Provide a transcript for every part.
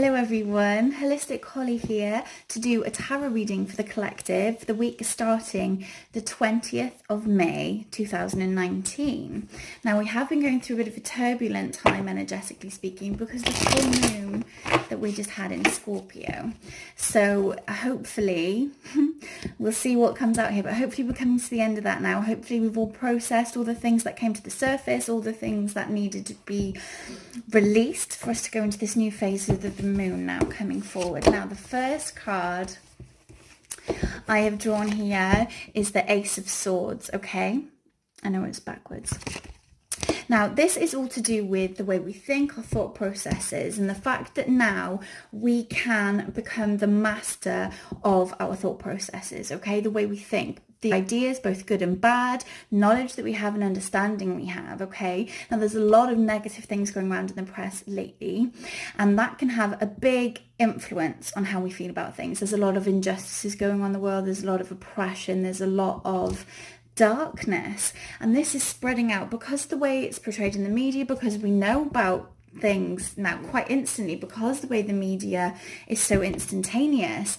Hello everyone, Holistic Holly here to do a tarot reading for the collective for the week starting the 20th of May 2019. Now we have been going through a bit of a turbulent time energetically speaking because the full moon that we just had in Scorpio. So hopefully we'll see what comes out here, but hopefully we're coming to the end of that now. Hopefully we've all processed all the things that came to the surface, all the things that needed to be released for us to go into this new phase of the moon now coming forward. Now the first card I have drawn here is the Ace of Swords, okay? I know it's backwards. Now, this is all to do with the way we think, our thought processes, and the fact that now we can become the master of our thought processes, okay? The way we think, the ideas, both good and bad, knowledge that we have and understanding we have, okay? Now, there's a lot of negative things going around in the press lately, and that can have a big influence on how we feel about things. There's a lot of injustices going on in the world. There's a lot of oppression. There's a lot of darkness, and this is spreading out because the way it's portrayed in the media, because we know about things now quite instantly, because the way the media is so instantaneous,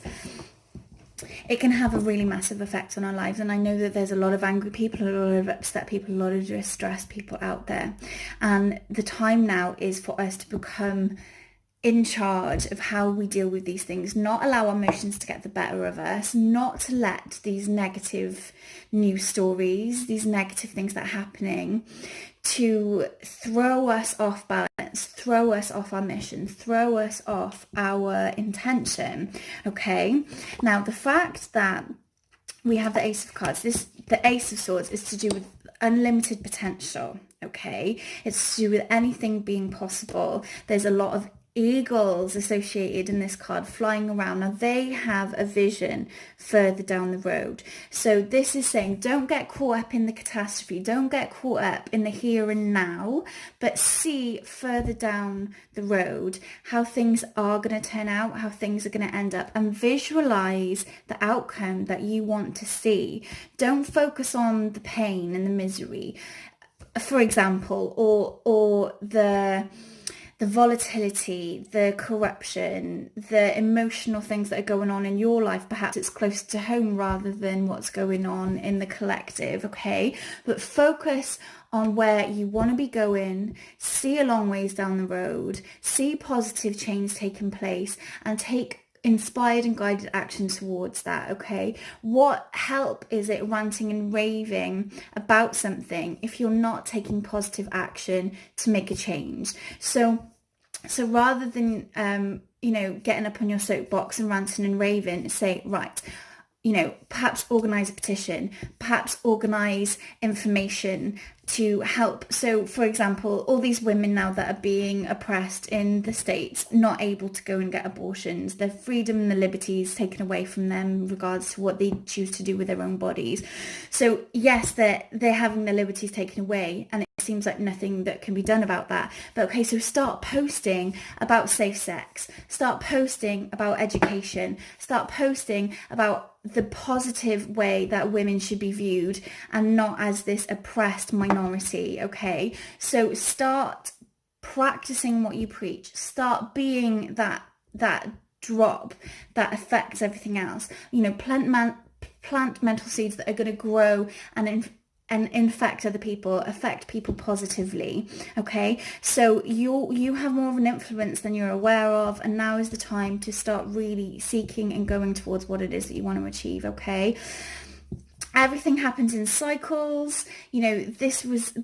it can have a really massive effect on our lives. And I know that there's a lot of angry people, a lot of upset people, a lot of distressed people out there, and the time now is for us to become in charge of how we deal with these things, not allow our emotions to get the better of us, not to let these negative news stories, these negative things that are happening, to throw us off balance, throw us off our mission, throw us off our intention, okay? Now, the fact that we have the Ace of Cards, the Ace of Swords is to do with unlimited potential, okay? It's to do with anything being possible. There's a lot of eagles associated in this card flying around. Now they have a vision further down the road. So this is saying don't get caught up in the catastrophe, don't get caught up in the here and now, but see further down the road how things are going to turn out, how things are going to end up, and visualize the outcome that you want to see. Don't focus on the pain and the misery, for example, or the volatility, the corruption, the emotional things that are going on in your life. Perhaps it's close to home rather than what's going on in the collective, okay? But focus on where you want to be going, see a long ways down the road, see positive change taking place, and take inspired and guided action towards that, okay? What help is it ranting and raving about something if you're not taking positive action to make a change? So rather than getting up on your soapbox and ranting and raving, say, right, perhaps organize a petition, perhaps organize information to help. So, for example, all these women now that are being oppressed in the States, not able to go and get abortions, their freedom and the liberties taken away from them in regards to what they choose to do with their own bodies. So, yes, they're having their liberties taken away, and it seems like nothing that can be done about that. But okay, so start posting about safe sex, start posting about education, start posting about the positive way that women should be viewed and not as this oppressed minority, okay? So start practicing what you preach. Start being that drop that affects everything else. Plant mental seeds that are going to grow and infect other people, affect people positively, okay? So you have more of an influence than you're aware of, and now is the time to start really seeking and going towards what it is that you want to achieve, okay? Everything happens in cycles. This was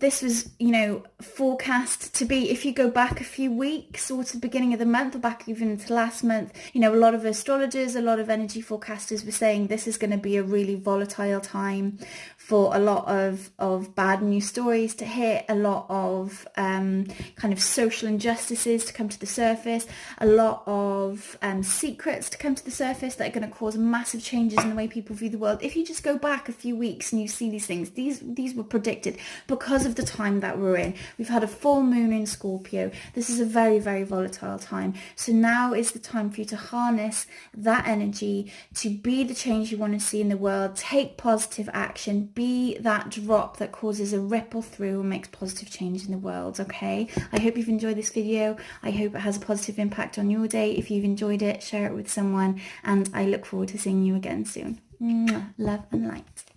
forecast to be, if you go back a few weeks or to the beginning of the month or back even to last month, a lot of astrologers, a lot of energy forecasters were saying this is going to be a really volatile time for a lot of bad news stories to hit, a lot of kind of social injustices to come to the surface, a lot of secrets to come to the surface that are going to cause massive changes in the way people view the world. If you just go back a few weeks and you see these things, these were predicted because of the time that we're in. We've had a full moon in Scorpio. This is a very, very volatile time. So now is the time for you to harness that energy to be the change you want to see in the world, take positive action, be that drop that causes a ripple through and makes positive change in the world, okay? I hope you've enjoyed this video. I hope it has a positive impact on your day. If you've enjoyed it, share it with someone, and I look forward to seeing you again soon. Mwah. Love and light.